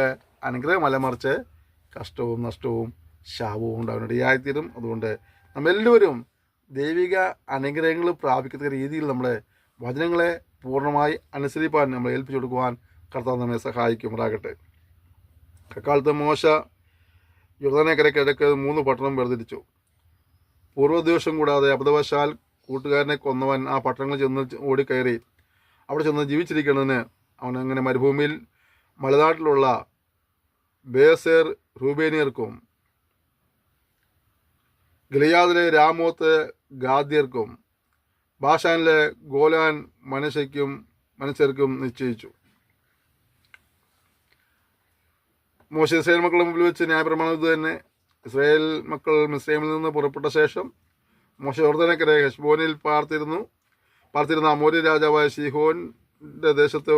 അനുഗ്രഹമല്ല, മറിച്ച് കഷ്ടവും നഷ്ടവും ശാപവും ഉണ്ടാകാനിടയായിത്തീരും. അതുകൊണ്ട് നമ്മളെല്ലാവരും ദൈവിക അനുഗ്രഹങ്ങൾ പ്രാപിക്കുന്ന രീതിയിൽ നമ്മുടെ വചനങ്ങളെ പൂർണ്ണമായി അനുസരിപ്പാൻ നമ്മൾ ഏൽപ്പിച്ചു കൊടുക്കുവാൻ കർത്താവ് നമ്മെ സഹായിക്കുമാറാകട്ടെ. അക്കാലത്ത് മോശ യോർദാനക്കരെ കിഴക്ക് 3 പട്ടണം വേർതിരിച്ചു. പൂർവ്വദ്വേഷം കൂടാതെ അബദ്ധവശാൽ കൂട്ടുകാരനെ കൊന്നവൻ ആ പട്ടണങ്ങളിൽ ചെന്ന് ഓടിക്കയറി അവിടെ ചെന്ന് ജീവിച്ചിരിക്കുന്നതിന് അവൻ അങ്ങനെ മരുഭൂമിയിൽ മലനാട്ടിലുള്ള ബേസേർ റൂബേനിയർക്കും ഗിലെയാദിലെ രാമോത്ത് ഗാദ്യർക്കും ബാഷാനിലെ ഗോലാൻ മനുഷ്യർക്കും നിശ്ചയിച്ചു. മോശ ഇസ്രായേൽ മക്കളുടെ മുമ്പിൽ വെച്ച് ന്യായപ്രമാണം ഇത് തന്നെ. ഇസ്രായേൽ മക്കൾ മിസ്രൈമിൽ നിന്ന് പുറപ്പെട്ട ശേഷം മോശ യോർദാനക്കരെ ഹെശ്ബോനിൽ പാർത്തിരുന്ന അമോരി രാജാവായ ശീഹോന്റെ ദേശത്ത്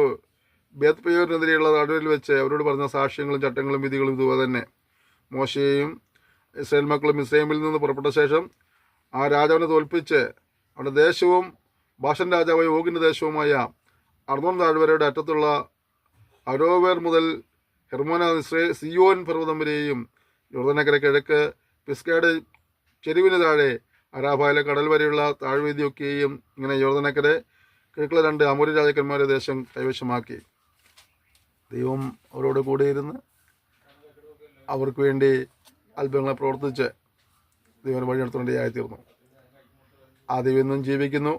ബേത്പയോരിനെതിരെയുള്ള നടുവിൽ വെച്ച് അവരോട് പറഞ്ഞ സാക്ഷ്യങ്ങളും ചട്ടങ്ങളും വിധികളും ഇതുപോലെ തന്നെ. മോശയെയും ഇസ്രായേൽ മക്കളും മിസ്രൈമിൽ നിന്ന് പുറപ്പെട്ട ശേഷം ആ രാജാവിനെ തോൽപ്പിച്ച് അവരുടെ ദേശവും ബാഷൻ രാജാവായ ഓഗിൻ്റെ ദേശവുമായ അർന്നോൻ താഴ്വരയുടെ അറ്റത്തുള്ള അരോവേർ മുതൽ ഹെർമോന സിയോൻ പർവ്വതം വരെയും യോർദാനക്കര കിഴക്ക് പിസ്കയുടെ ചെരുവിന് താഴെ അരാബായിലെ കടൽ വരെയുള്ള താഴ്വീതിയൊക്കെയും ഇങ്ങനെ യോർദാനക്കര കിഴക്കുള്ള 2 അമോരി രാജാക്കന്മാരുടെ ദേശം കൈവശമാക്കി. ദൈവം അവരോട് കൂടെയിരുന്ന് അവർക്ക് വേണ്ടി അത്ഭുതങ്ങളെ പ്രവർത്തിച്ച് ദൈവം വഴി നടത്തേണ്ടതായിത്തീർന്നു. ആ ദൈവം ഇന്നും ജീവിക്കുന്നു,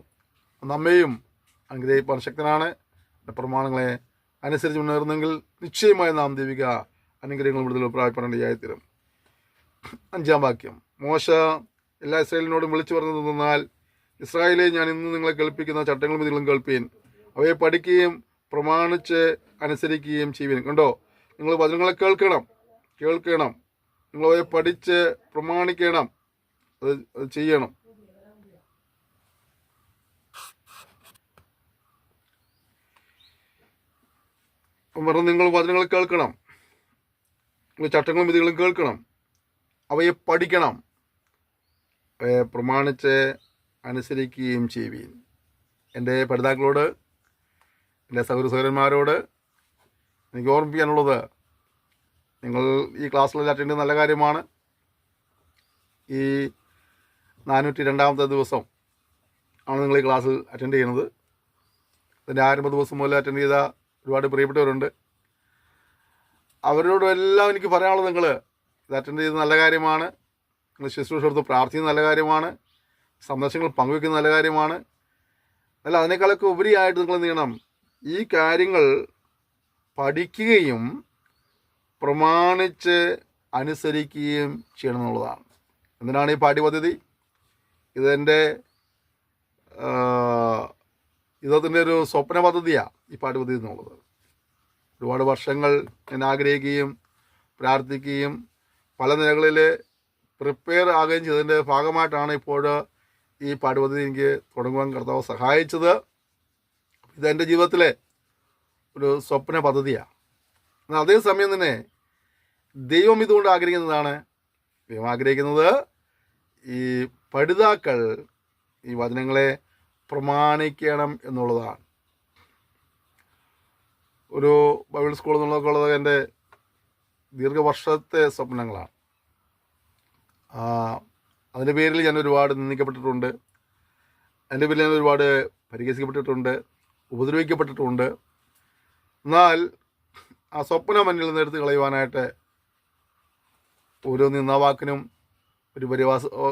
നമ്മെയും അനുഗ്രഹിപ്പാൻ ശക്തനാണ്. പ്രമാണങ്ങളെ അനുസരിച്ച് മുന്നേറുന്നെങ്കിൽ നിശ്ചയമായി നാം ദൈവിക അനുഗ്രഹങ്ങളും വിടുതൽ പ്രാപിപ്പാനിടയായിത്തീരും. 5-ാം വാക്യം. മോശ എല്ലാ ഇസ്രായേലിനോടും വിളിച്ചു പറഞ്ഞതെന്നാൽ, ഇസ്രായേലെ, ഞാൻ ഇന്ന് നിങ്ങളെ കേൾപ്പിക്കുന്ന ചട്ടങ്ങളും വിധികളും കേൾപ്പീൻ, അവയെ പഠിക്കുകയും പ്രമാണിച്ച് അനുസരിക്കുകയും ചെയ്യുവിൻ. കണ്ടോ, നിങ്ങൾ വചനങ്ങളെ കേൾക്കണം, നിങ്ങളവയെ പഠിച്ച് പ്രമാണിക്കണം, അത് ചെയ്യണം. പറഞ്ഞ് നിങ്ങൾ വചനങ്ങൾ കേൾക്കണം, നിങ്ങൾ ചട്ടങ്ങളും വിധികളും കേൾക്കണം, അവയെ പഠിക്കണം, അവയെ പ്രമാണിച്ച് അനുസരിക്കുകയും ചെയ്യുവീൻ. എൻ്റെ പഠിതാക്കളോട്, എൻ്റെ സഹോദരന്മാരോട് എനിക്ക് ഓർമ്മിപ്പിക്കാനുള്ളത്, നിങ്ങൾ ഈ ക്ലാസ്സിൽ അറ്റൻഡ് ചെയ്യുന്ന നല്ല കാര്യമാണ്. ഈ 402-ാമത്തെ ദിവസം ആണ് നിങ്ങൾ ഈ ക്ലാസ് അറ്റൻഡ് ചെയ്യുന്നത്. അതിൻ്റെ ആരംഭ ദിവസം മുതൽ അറ്റൻഡ് ചെയ്ത ഒരുപാട് പ്രിയപ്പെട്ടവരുണ്ട്. അവരോടും എല്ലാം എനിക്ക് പറയാനുള്ളത്, നിങ്ങൾ ഇത് അറ്റൻഡ് ചെയ്ത് നല്ല കാര്യമാണ്, നിങ്ങൾ ശുശ്രൂഷ എടുത്ത് പ്രാർത്ഥിക്കുന്ന നല്ല കാര്യമാണ്, സന്ദേശങ്ങൾ പങ്കുവയ്ക്കുന്ന നല്ല കാര്യമാണ്. അല്ല, അതിനേക്കാളൊക്കെ ഉപരിയായിട്ട് നിങ്ങൾ എന്ത് ചെയ്യണം? ഈ കാര്യങ്ങൾ പഠിക്കുകയും പ്രമാണിച്ച് അനുസരിക്കുകയും ചെയ്യണം എന്നുള്ളതാണ്. എന്തിനാണ് ഈ പാഠ്യപദ്ധതി? ഇതെൻ്റെ ഇതത്തിൻ്റെ ഒരു സ്വപ്ന പദ്ധതിയാണ് ഈ പാഠ്യപദ്ധതി എന്നുള്ളത്. ഒരുപാട് വർഷങ്ങൾ ഞാൻ ആഗ്രഹിക്കുകയും പ്രാർത്ഥിക്കുകയും പല നിലകളിൽ പ്രിപ്പയർ ആകുകയും ചെയ്തതിൻ്റെ ഭാഗമായിട്ടാണ് ഇപ്പോൾ ഈ പാഠ്യപദ്ധതി എനിക്ക് തുടങ്ങുവാൻ കർത്താവ് സഹായിച്ചത്. ഇതെൻ്റെ ജീവിതത്തിലെ ഒരു സ്വപ്ന പദ്ധതിയാണ്. എന്നാൽ അതേസമയം തന്നെ ദൈവം ഇതുകൊണ്ട് ആഗ്രഹിക്കുന്നതാണ്, ദൈവം ആഗ്രഹിക്കുന്നത് ഈ പഠിതാക്കൾ ഈ വചനങ്ങളെ പ്രമാണിക്കണം എന്നുള്ളതാണ്. ഒരു ബൈബിൾ സ്കൂൾ എന്നുള്ളതൊക്കെ ഉള്ളത് എൻ്റെ ദീർഘവർഷത്തെ സ്വപ്നങ്ങളാണ്. അതിൻ്റെ പേരിൽ ഞാൻ ഒരുപാട് നിന്ദിക്കപ്പെട്ടിട്ടുണ്ട്. അതിൻ്റെ പേരിൽ ഞാൻ ഒരുപാട് പരിഹസിക്കപ്പെട്ടിട്ടുണ്ട്, ഉപദ്രവിക്കപ്പെട്ടിട്ടുണ്ട്. എന്നാൽ ആ സ്വപ്നം എന്നിൽ നിന്ന് എടുത്ത് കളയുവാനായിട്ട് ഓരോ നിന്ദാവാക്കിനും ഒരു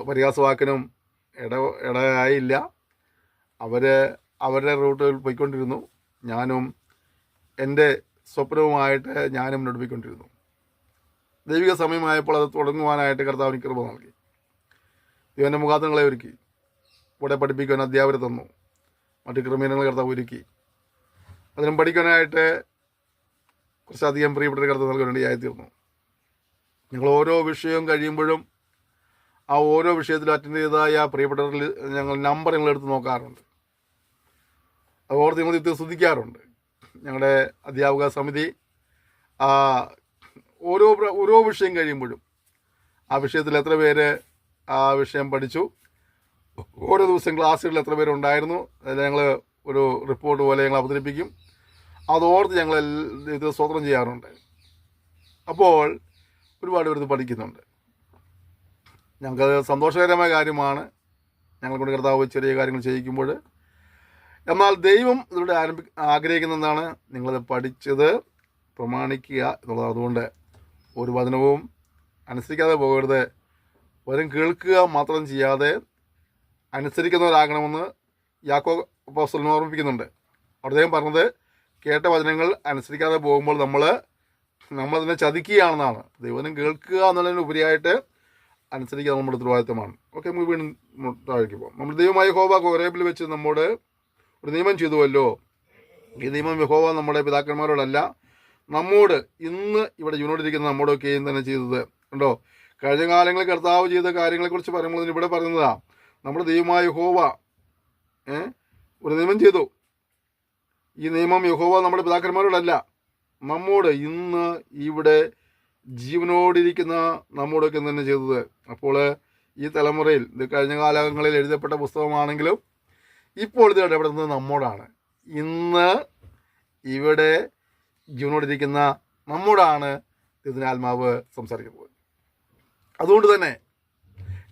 പരിഹാസവാക്കിനും ഇടയായില്ല. അവരുടെ റൂട്ടിൽ പോയിക്കൊണ്ടിരുന്നു. ഞാനും എൻ്റെ സ്വപ്നവുമായിട്ട് ഞാനും മുന്നോട്ട് പോയിക്കൊണ്ടിരുന്നു. ദൈവിക സമയമായപ്പോൾ അത് തുടങ്ങുവാനായിട്ട് കർത്താവിന് കൃപ നൽകി. ദൈവൻ്റെ മുഖാന്തരങ്ങളെ ഒരുക്കി. ഇവിടെ പഠിപ്പിക്കുവാൻ അധ്യാപകരെ തന്നു. മറ്റ് ക്രമീകരണങ്ങൾ കർത്താവ് ഒരുക്കി. അതിനും പഠിക്കാനായിട്ട് കുറച്ചധികം പ്രിയപ്പെട്ട കർത്താവ് നൽകാൻ വേണ്ടിയായിത്തീർന്നു. ഞങ്ങൾ ഓരോ വിഷയവും കഴിയുമ്പോഴും ആ ഓരോ വിഷയത്തിലും അറ്റൻഡ് ചെയ്തതായ പ്രിയപ്പെട്ടവരിൽ ഞങ്ങൾ നമ്പർ എടുത്ത് നോക്കാറുണ്ട്. അത് ഓർത്ത് ഞങ്ങൾ ഇത് ശ്രദ്ധിക്കാറുണ്ട്. ഞങ്ങളുടെ അധ്യാപക സമിതി ഓരോ വിഷയം കഴിയുമ്പോഴും ആ വിഷയത്തിൽ എത്ര പേര് ആ വിഷയം പഠിച്ചു, ഓരോ ദിവസം ക്ലാസ്സുകളിൽ എത്ര പേരുണ്ടായിരുന്നു, അതിൽ ഞങ്ങൾ ഒരു റിപ്പോർട്ട് പോലെ ഞങ്ങൾ അവതരിപ്പിക്കും. അതോർത്ത് ഞങ്ങൾ ഇത് സ്വതന്ത്രം ചെയ്യാറുണ്ട്. അപ്പോൾ ഒരുപാട് പേര് ഇത് പഠിക്കുന്നുണ്ട്. ഞങ്ങൾക്കത് സന്തോഷകരമായ കാര്യമാണ്. ഞങ്ങളെക്കൊണ്ട് കർത്താവ് ചെറിയ കാര്യങ്ങൾ ചെയ്യിക്കുമ്പോൾ. എന്നാൽ ദൈവം ഇതിലൂടെ ആഗ്രഹിക്കുന്ന എന്താണ്? നിങ്ങളത് പഠിച്ചത് പ്രമാണിക്കുക എന്നുള്ളത്. അതുകൊണ്ട് ഒരു വചനവും അനുസരിക്കാതെ പോകരുത്. വരും കേൾക്കുക മാത്രം ചെയ്യാതെ അനുസരിക്കുന്നവരാകണമെന്ന് യാക്കോബ് അപ്പോസ്തലൻ ഓർമ്മിപ്പിക്കുന്നുണ്ട്. അദ്ദേഹം പറഞ്ഞത് കേട്ട വചനങ്ങൾ അനുസരിക്കാതെ പോകുമ്പോൾ നമ്മളതിനെ ചതിക്കുകയാണെന്നാണ്. ദൈവം കേൾക്കുക എന്നുള്ളതിന് ഉപരിയായിട്ട് അനുസരിക്കുക നമ്മുടെ ഉത്തരവാദിത്തമാണ്. ഓക്കെ, നമുക്ക് വീണ്ടും താഴേക്ക് പോകാം. നമ്മൾ ദൈവമായ യഹോവ ഹോരേബിൽ വെച്ച് നമ്മോട് ഒരു നിയമം ചെയ്തുവല്ലോ. ഈ നിയമം യഹോവ നമ്മുടെ പിതാക്കന്മാരോടല്ല, നമ്മോട് ഇന്ന് ഇവിടെ ജീവനോടിരിക്കുന്ന നമ്മോടൊക്കെയും തന്നെ ചെയ്തത്. കണ്ടോ, കഴിഞ്ഞ കാലങ്ങളിൽ കർത്താവ് ചെയ്ത കാര്യങ്ങളെക്കുറിച്ച് പറയുമ്പോൾ ഇവിടെ പറയുന്നതാണ്. നമ്മുടെ ദൈവമായ യഹോവ ഒരു നിയമം ചെയ്തു. ഈ നിയമം യഹോവ നമ്മുടെ പിതാക്കന്മാരോടല്ല, നമ്മോട് ഇന്ന് ഇവിടെ ജീവനോടിരിക്കുന്ന നമ്മോടൊക്കെ തന്നെ ചെയ്തത്. അപ്പോൾ ഈ തലമുറയിൽ ഇത് കഴിഞ്ഞ കാലങ്ങളിൽ എഴുതപ്പെട്ട പുസ്തകമാണെങ്കിലും ഇപ്പോൾ ഇത് ഇടപെടുന്നത് നമ്മോടാണ്. ഇന്ന് ഇവിടെ ജീവനോടിരിക്കുന്ന നമ്മോടാണ് ഇതിന് ആത്മാവ് സംസാരിക്കുന്നത്. അതുകൊണ്ട് തന്നെ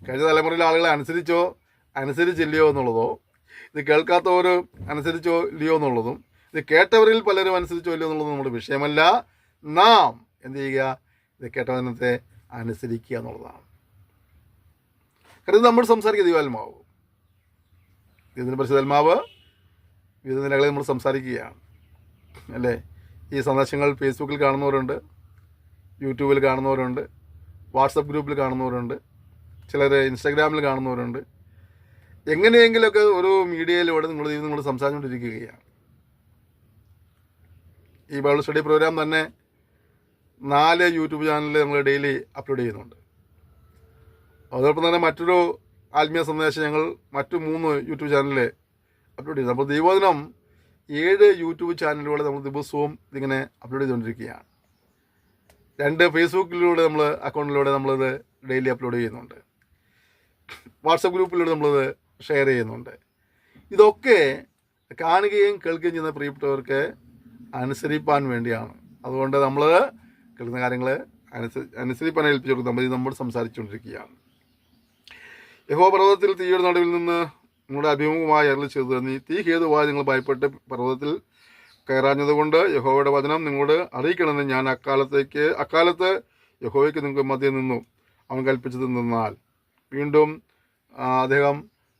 കഴിഞ്ഞ തലമുറയിലെ ആളുകളെ അനുസരിച്ചില്ലയോ എന്നുള്ളതോ, ഇത് കേൾക്കാത്തവർ അനുസരിച്ചോ ഇല്ലയോ എന്നുള്ളതും, ഇത് കേട്ടവരിൽ പലരും അനുസരിച്ചോ ഇല്ലയോ എന്നുള്ളതും നമ്മുടെ വിഷയമല്ല. നാം എന്ത് ചെയ്യുക? ഇത് കേട്ടവനത്തെ അനുസരിക്കുക എന്നുള്ളതാണ്. കാരണം നമ്മൾ സംസാരിക്കുക ദൈവാത്മാവ്, ഇതിന് പരിശുദ്ധാത്മാവ് വിവിധ നിലകളിൽ നമ്മൾ സംസാരിക്കുകയാണ് അല്ലേ. ഈ സന്ദേശങ്ങൾ ഫേസ്ബുക്കിൽ കാണുന്നവരുണ്ട്, യൂട്യൂബിൽ കാണുന്നവരുണ്ട്, വാട്സപ്പ് ഗ്രൂപ്പിൽ കാണുന്നവരുണ്ട്, ചിലർ ഇൻസ്റ്റാഗ്രാമിൽ കാണുന്നവരുണ്ട്. എങ്ങനെയെങ്കിലുമൊക്കെ ഒരു മീഡിയയിലൂടെ നിങ്ങൾ സംസാരിച്ചുകൊണ്ടിരിക്കുകയാണ്. ഈ ബൈബിൾ സ്റ്റഡി പ്രോഗ്രാം തന്നെ 4 യൂട്യൂബ് ചാനലിൽ നമ്മൾ ഡെയിലി അപ്ലോഡ് ചെയ്യുന്നുണ്ട്. അതോടൊപ്പം തന്നെ മറ്റൊരു ആത്മീയ സന്ദേശം ഞങ്ങൾ മറ്റു 3 യൂട്യൂബ് ചാനലിൽ അപ്ലോഡ് ചെയ്യുന്നു. അപ്പോൾ ദൈവവചനം 7 യൂട്യൂബ് ചാനലിലൂടെ നമ്മൾ ദിവസവും ഇതിങ്ങനെ അപ്ലോഡ് ചെയ്തുകൊണ്ടിരിക്കുകയാണ്. 2 ഫേസ്ബുക്കിലൂടെ അക്കൗണ്ടിലൂടെ നമ്മളിത് ഡെയിലി അപ്ലോഡ് ചെയ്യുന്നുണ്ട്. വാട്സപ്പ് ഗ്രൂപ്പിലൂടെ നമ്മളിത് ഷെയർ ചെയ്യുന്നുണ്ട്. ഇതൊക്കെ കാണുകയും കേൾക്കുകയും ചെയ്യുന്ന പ്രിയപ്പെട്ടവർക്ക് അനുസരിപ്പാൻ വേണ്ടിയാണ്. അതുകൊണ്ട് നമ്മൾ കേൾക്കുന്ന കാര്യങ്ങൾ അനുസരിപ്പാൻ ഏൽപ്പിച്ചു കൊടുക്കും. നമ്മൾ സംസാരിച്ചുകൊണ്ടിരിക്കുകയാണ്. യഹോവ പർവ്വതത്തിൽ തീയുടെ നടുവിൽ നിന്ന് നിങ്ങളുടെ അഭിമുഖമായി അരുളി ചെയ്തു. നീ തീ ഹേതുവായി നിങ്ങൾ ഭയപ്പെട്ട് പർവ്വതത്തിൽ കയറാഞ്ഞത് കൊണ്ട് യഹോവയുടെ വചനം നിങ്ങളോട് അറിയിക്കണമെന്ന് ഞാൻ അക്കാലത്ത് യഹോവയ്ക്ക് നിങ്ങൾക്ക് മധ്യം നിന്നു അവൻ കൽപ്പിച്ചത് നിന്നാൽ. വീണ്ടും അദ്ദേഹം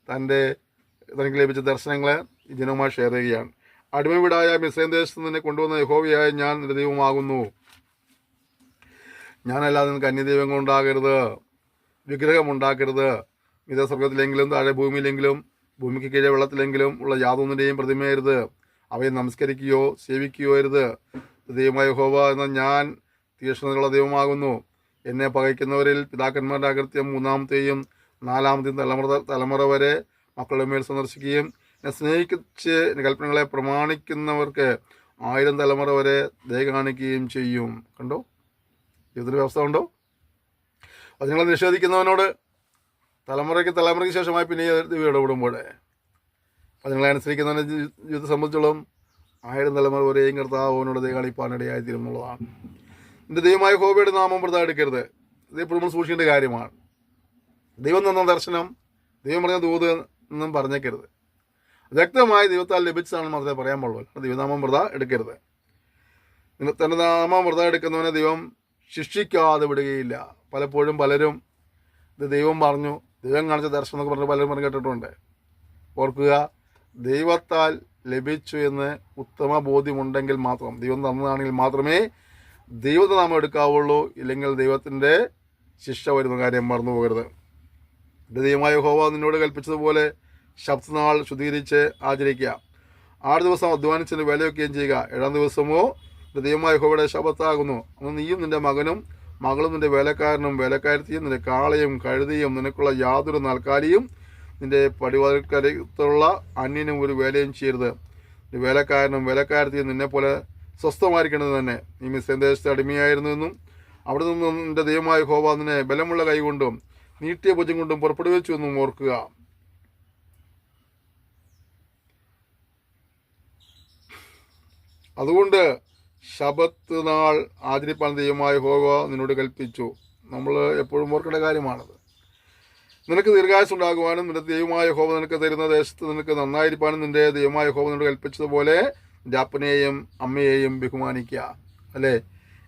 തനിക്ക് ലഭിച്ച ദർശനങ്ങളെ ഈ ജനവുമായി ഷെയർ ചെയ്യുകയാണ്. അടിമ വീടായ മിസ്രൈം ദേശത്ത് നിന്നെ കൊണ്ടുവന്ന യഹോവയായ ഞാൻ നിന്റെ ദൈവമാകുന്നു. ഞാനല്ലാതെ നിനക്ക് അന്യദൈവങ്ങൾ ഉണ്ടാകരുത്, വിഗ്രഹം ഉണ്ടാക്കരുത്. മിത സ്വർഗത്തിലെങ്കിലും താഴെ ഭൂമിയിലെങ്കിലും ഭൂമിക്ക് കീഴെ വെള്ളത്തിലെങ്കിലും ഉള്ള യാതൊന്നിൻ്റെയും പ്രതിമയരുത്. അവയെ നമസ്കരിക്കുകയോ സേവിക്കുകയോ അരുത്. ദൈവമായ യഹോവ എന്ന ഞാൻ തീക്ഷ്ണതയുള്ള ദൈവമാകുന്നു. എന്നെ പകയ്ക്കുന്നവരിൽ പിതാക്കന്മാരുടെ അകൃത്യം 3-ാമത്തെയും 4-ാമത്തെയും തലമുറ വരെ മക്കളുടെ മേൽ സന്ദർശിക്കുകയും എന്നെ സ്നേഹിച്ച് എൻ്റെ കൽപ്പനകളെ പ്രമാണിക്കുന്നവർക്ക് 1000 തലമുറ വരെ ദയ കാണിക്കുകയും ചെയ്യും. കണ്ടോ, ഇതിന് വ്യവസ്ഥ ഉണ്ടോ? വചനങ്ങളെ നിഷേധിക്കുന്നവനോട് തലമുറയ്ക്ക് ശേഷമായി പിന്നെ ദൈവം ഇടപെടുമ്പോൾ വചനങ്ങളെ അനുസരിക്കുന്നവൻ്റെ ജീവിതത്തെ സംബന്ധിച്ചോളം 1000 തലമുറ വരെയും കർത്താവ് അവനോട് ദയ കാണിപ്പാനിടയായി തീരും എന്നുള്ളതാണ്. എൻ്റെ ദൈവമായ യഹോവയുടെ നാമം വൃഥാ എടുക്കരുത്. ഇതെപ്പോഴും നമ്മൾ സൂക്ഷിക്കേണ്ട കാര്യമാണ്. ദൈവം തന്ന ദർശനം, ദൈവം പറഞ്ഞ ദൂത് എന്നും പറഞ്ഞേക്കരുത്. വ്യക്തമായി ദൈവത്താൽ ലഭിച്ചതാണെന്ന് മാത്രമേ പറയാൻ പാടുള്ളൂ. ദൈവനാമം വൃഥാ എടുക്കരുത്. തൻ്റെ നാമം വൃഥാ എടുക്കുന്നവനെ ദൈവം ശിക്ഷിക്കാതെ വിടുകയില്ല. പലപ്പോഴും പലരും ഇത് ദൈവം പറഞ്ഞു, ദൈവം കാണിച്ച ദർശനം എന്നൊക്കെ പറഞ്ഞ് പലരും പറഞ്ഞു കേട്ടിട്ടുണ്ട്. ഓർക്കുക, ദൈവത്താൽ ലഭിച്ചു എന്ന് ഉത്തമ ബോധ്യമുണ്ടെങ്കിൽ മാത്രം, ദൈവം തന്നതാണെങ്കിൽ മാത്രമേ ദൈവത്തെ നാമം എടുക്കാവുള്ളൂ. ഇല്ലെങ്കിൽ ദൈവത്തിൻ്റെ ശിക്ഷ വരുന്ന കാര്യം മറന്നു പോകരുത്. എൻ്റെ ദൈവമായ യഹോവ നിന്നോട് കൽപ്പിച്ചതുപോലെ ശബ്ദനാൾ ശുദ്ധീകരിച്ച് ആചരിക്കുക. 6 ദിവസം അധ്വാനിച്ചതിന് വിലയൊക്കെയും ചെയ്യുക. 7-ാം ദിവസമോ എൻ്റെ ദൈവമായ യഹോവയുടെ ശബ്ബത്താകുന്നു. അന്ന് നീയും നിൻ്റെ മകനും മകളും നിൻ്റെ വേലക്കാരനും വേലക്കാരത്തിയും നിൻ്റെ കാളയും കഴുതിയും നിനക്കുള്ള യാതൊരു നാൽക്കാലിയും നിൻ്റെ പടിവാതിൽക്കരത്തുള്ള അന്യനും ഒരു വേലയും ചെയ്യരുത്. നിൻ്റെ വേലക്കാരനും വേലക്കാരത്തിയും നിന്നെപ്പോലെ സ്വസ്ഥമായിരിക്കേണ്ടത് തന്നെ. നീ മിസ്രൈം ദേശത്തെ അടിമയായിരുന്നുവെന്നും അവിടെ നിന്നും നിൻ്റെ ദൈവമായ യഹോവ നിന്നെ ബലമുള്ള കൈ കൊണ്ടും നീട്ടിയ ഭുജം കൊണ്ടും പുറപ്പെടുവിച്ചു എന്നും ഓർക്കുക. അതുകൊണ്ട് ശബത്ത് നാൾ ആചരിപ്പാൻ ദൈവമായ യഹോവ നിന്നോട് കൽപ്പിച്ചു. നമ്മൾ എപ്പോഴും ഓർക്കേണ്ട കാര്യമാണത്. നിനക്ക് ദീർഘായുസ്സ് ഉണ്ടാകുവാനും നിന്റെ ദൈവമായ യഹോവ നിനക്ക് തരുന്ന ദേശത്ത് നിനക്ക് നന്നായിരിക്കാനും നിന്റെ ദൈവമായ യഹോവ നിന്നോട് കൽപ്പിച്ചതുപോലെ നിന്റെ അപ്പനെയും അമ്മയെയും ബഹുമാനിക്കുക. അല്ലേ?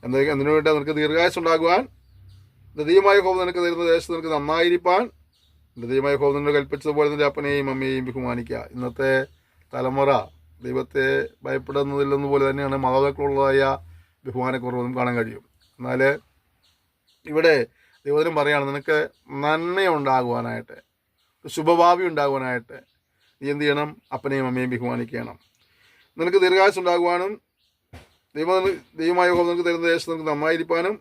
എന്തിനു വേണ്ടി? നിനക്ക് ദീർഘായുസ്സ് ഉണ്ടാകുവാൻ, നിന്റെ ദൈവമായ യഹോവ നിനക്ക് തരുന്ന ദേശത്ത് നിനക്ക് നന്നായിരിക്കാൻ നിന്റെ ദൈവമായ യഹോവ നിന്നോട് കൽപ്പിച്ചതുപോലെ നിന്റെ അപ്പനെയും അമ്മയെയും ബഹുമാനിക്കുക. ഇന്നത്തെ തലമുറ ദൈവത്തെ ഭയപ്പെടുന്നതില്ലെന്നുപോലെ തന്നെയാണ് മാതാപിതാക്കളുള്ളതായ ബഹുമാനക്കുറവൊന്നും കാണാൻ കഴിയും. എന്നാൽ ഇവിടെ ദൈവത്തിനും പറയുകയാണ്, നിനക്ക് നന്മയുണ്ടാകുവാനായിട്ട്, ശുഭഭാവി ഉണ്ടാകുവാനായിട്ട് നീ എന്ത് ചെയ്യണം? അപ്പനെയും അമ്മയും ബഹുമാനിക്കണം. നിനക്ക് ദീർഘായുസ്സ് ഉണ്ടാകുവാനും ദൈവമായ യഹോവ നിനക്ക് തരുന്ന ദേശത്ത് നിനക്ക് നന്നായിരിക്കാനും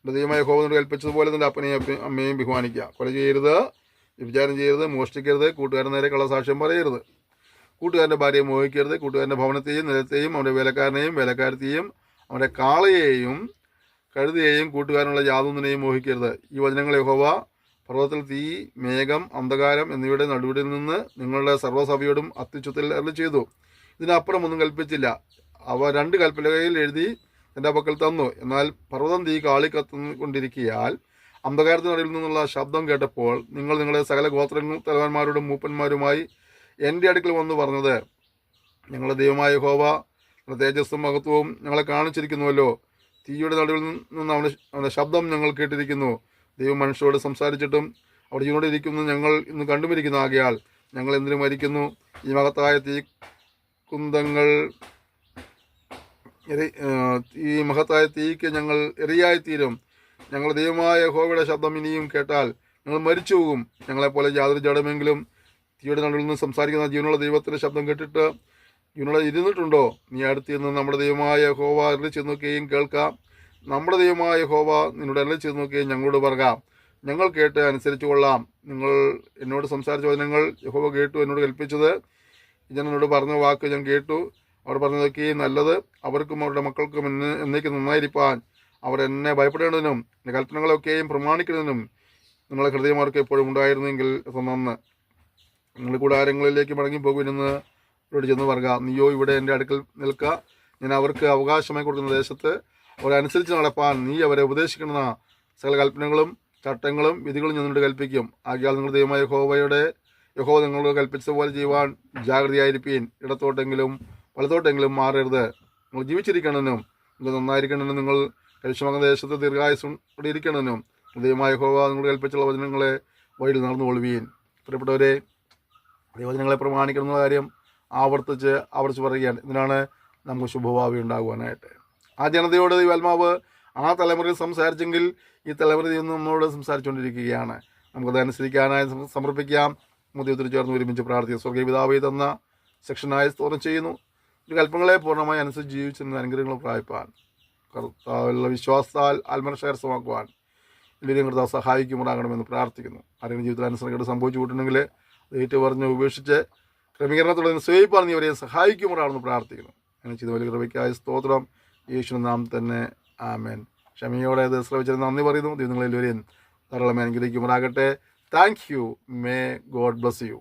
നിന്റെ ദൈവമായ യഹോവ നിനക്ക് കൽപ്പിച്ചതുപോലെ നിന്റെ അപ്പനെയും അമ്മയെയും ബഹുമാനിക്കുക. കൊല ചെയ്യരുത്, വ്യഭിചാരം ചെയ്യരുത്, മോഷ്ടിക്കരുത്, കൂട്ടുകാരൻ നേരെ കള്ളസാക്ഷ്യം പറയരുത്, കൂട്ടുകാരൻ്റെ ഭാര്യയെ മോഹിക്കരുത്, കൂട്ടുകാരൻ്റെ ഭവനത്തെയും നിലത്തെയും അവൻ്റെ വേലക്കാരനെയും വേലക്കാരത്തെയും അവൻ്റെ കാളയെയും കഴുതിയെയും കൂട്ടുകാരനുള്ള യാതൊന്നിനെയും മോഹിക്കരുത്. ഈ വചനങ്ങൾ യഹോവ പർവ്വതത്തിൽ തീ, മേഘം, അന്ധകാരം എന്നിവയുടെ നടുവിൽ നിന്ന് നിങ്ങളുടെ സർവ്വസഭയോടും അത്യുച്ചത്തിൽ അരുളി ചെയ്തു. ഇതിനപ്പുറം ഒന്നും കൽപ്പിച്ചില്ല. അവ 2 കൽപ്പലകയിൽ എഴുതി എൻ്റെ പക്കൽ തന്നു. എന്നാൽ പർവ്വതം തീ കാളിക്കത്തുകൊണ്ടിരിക്കയാൽ അന്ധകാരത്തിന് നടുവിൽ നിന്നുള്ള ശബ്ദം കേട്ടപ്പോൾ നിങ്ങൾ നിങ്ങളുടെ സകല ഗോത്രത്തലവന്മാരോടും മൂപ്പന്മാരുമായി എൻ്റെ അടുക്കൽ വന്ന് പറഞ്ഞത്, ഞങ്ങളുടെ ദൈവമായ യഹോവ തേജസ്സും മഹത്വവും ഞങ്ങളെ കാണിച്ചിരിക്കുന്നുവല്ലോ. തീയുടെ നടുവിൽ നിന്ന് അവൻ്റെ ശബ്ദം ഞങ്ങൾ കേട്ടിരിക്കുന്നു. ദൈവം മനുഷ്യരോട് സംസാരിച്ചിട്ടും അവിടെ ജീവനോട് ഇരിക്കുന്നു ഞങ്ങൾ ഇന്ന് കണ്ടുമിരിക്കുന്നു. ആകയാൽ ഞങ്ങൾ എന്തിനു മരിക്കുന്നു? ഈ മഹത്തായ തീക്ക് ഞങ്ങൾ ഇരയായിത്തീരും. ഞങ്ങളുടെ ദൈവമായ യഹോവയുടെ ശബ്ദം ഇനിയും കേട്ടാൽ ഞങ്ങൾ മരിച്ചു പോകും. ഞങ്ങളെപ്പോലെ യാതൊരു ജഡമെങ്കിലും തീയുടെ നടുവിൽ നിന്ന് സംസാരിക്കുന്ന ജീവനുള്ള ദൈവത്തിൻ്റെ ശബ്ദം കേട്ടിട്ട് ജീവനോടെ ഇരുന്നിട്ടുണ്ടോ? നീ അടുത്തിരുന്ന് നമ്മുടെ ദൈവമായ യഹോവ അരുളി ചെന്ന് നോക്കുകയും കേൾക്കാം. നമ്മുടെ ദൈവമായ യഹോവ നിന്നോട് അരുളി ചെന്ന് നോക്കുകയും ഞങ്ങളോട് പറയാം. ഞങ്ങൾ കേട്ട് അനുസരിച്ച് കൊള്ളാം. നിങ്ങൾ എന്നോട് സംസാരിച്ച വചനങ്ങൾ യഹോവ കേട്ടു. എന്നോട് കൽപ്പിച്ചത് ഞാൻ എന്നോട് പറഞ്ഞ വാക്ക് ഞാൻ കേട്ടു. അവർ പറഞ്ഞതൊക്കെയും നല്ലത്. അവർക്കും അവരുടെ മക്കൾക്കും എന്നേക്കും നന്നായിരിക്കാൻ അവർ എന്നെ ഭയപ്പെടേണ്ടതിനും എൻ്റെ കൽപ്പനകളൊക്കെയും പ്രമാണിക്കുന്നതിനും നിങ്ങളെ ഹൃദയം അവർക്ക് എപ്പോഴും ഉണ്ടായിരുന്നെങ്കിൽ നന്ന്. നിങ്ങൾ കൂടാരങ്ങളിലേക്ക് മടങ്ങിപ്പോകുമെന്ന് അവരോട് ചെന്ന് പറയുക. നീയോ ഇവിടെ എൻ്റെ അടുക്കൽ നിൽക്കുക. ഞാൻ അവർക്ക് അവകാശമായി കൊടുക്കുന്ന ദേശത്ത് അവരനുസരിച്ച് നടപ്പാൻ നീ അവരെ ഉപദേശിക്കുന്ന സകല കൽപ്പനകളും ചട്ടങ്ങളും വിധികളും ഞാൻ നിന്നോട് കൽപ്പിക്കും. ആകയാൽ നിങ്ങളുടെ ദൈവമായ യഹോവ നിങ്ങളോട് കൽപ്പിച്ചതുപോലെ ചെയ്യുവാൻ ജാഗ്രതയായിരിപ്പീൻ. ഇടത്തോട്ടെങ്കിലും വലത്തോട്ടെങ്കിലും മാറരുത്. നിങ്ങൾ ജീവിച്ചിരിക്കണമെന്നും നിങ്ങൾ നന്നായിരിക്കണമെന്നും നിങ്ങൾ കഴിച്ചുമങ്ങുന്ന ദേശത്ത് ദീർഘായുസ്സോടെ ഇരിക്കണമെന്നും ദൈവമായ യഹോവ നിങ്ങളോട് കൽപ്പിച്ചുള്ള വചനങ്ങളെ വഴിയിൽ നടന്നുകൊള്ളുവീൻ. പ്രിയപ്പെട്ടവരെ, ദൈവവചനങ്ങളെ പ്രമാണിക്കുന്ന കാര്യം ആവർത്തിച്ച് പറയുകയാണ്. ഇതിനാണ് നമുക്ക് ശുഭഭാവി ഉണ്ടാകുവാനായിട്ട്. ആ ജനതയോട് ദൈവാത്മാവ് ആ തലമുറയിൽ സംസാരിച്ചെങ്കിൽ ഈ തലമുറയിൽ നിന്ന് നമ്മളോട് സംസാരിച്ചുകൊണ്ടിരിക്കുകയാണ്. നമുക്കതനുസരിക്കാനായി സമർപ്പിക്കാം. ദൈവത്തിൽ ചേർന്ന് ഒരുമിച്ച് പ്രാർത്ഥിക്കുക. സ്വർഗീയ പിതാവേ തന്ന സെക്ഷനായി സ്തോത്രം ചെയ്യുന്നു. ഈ കൽപ്പനകളെ പൂർണ്ണമായി അനുസരിച്ച് ജീവിച്ചെന്ന അനുഗ്രഹങ്ങൾ പ്രാപിപ്പാൻ കർത്താവിലുള്ള വിശ്വാസത്താൽ ആത്മരക്ഷകരസ്ഥമാക്കുവാൻ എല്ലാവരും കർത്താവ് സഹായിക്കുമാറാകണമെന്ന് പ്രാർത്ഥിക്കുന്നു. ആരെങ്കിലും ജീവിതത്തിൽ അനുസരണക്കേട് സംഭവിച്ചു കൂട്ടുണ്ടെങ്കിൽ ഏറ്റു പറഞ്ഞ് ഉപേക്ഷിച്ച് ക്രമീകരണത്തോടെ സേവിപ്പാൻ നീ അവരെ സഹായിക്കുമാറാണെന്ന് പ്രാർത്ഥിക്കുന്നു. അങ്ങനെ ചെയ്ത വലിയ കൃപയ്ക്കായ സ്തോത്രം യേശുവിന്റെ നാമം തന്നെ. ആമേൻ. ക്ഷമയോടെ ഇത് ശ്രമിച്ചതിന് നന്ദി പറയുന്നു. ദൈവം നിങ്ങളെല്ലാവരെയും ധാരാളം അനുഗ്രഹിക്കുമാറാകട്ടെ. Thank you. May God bless you.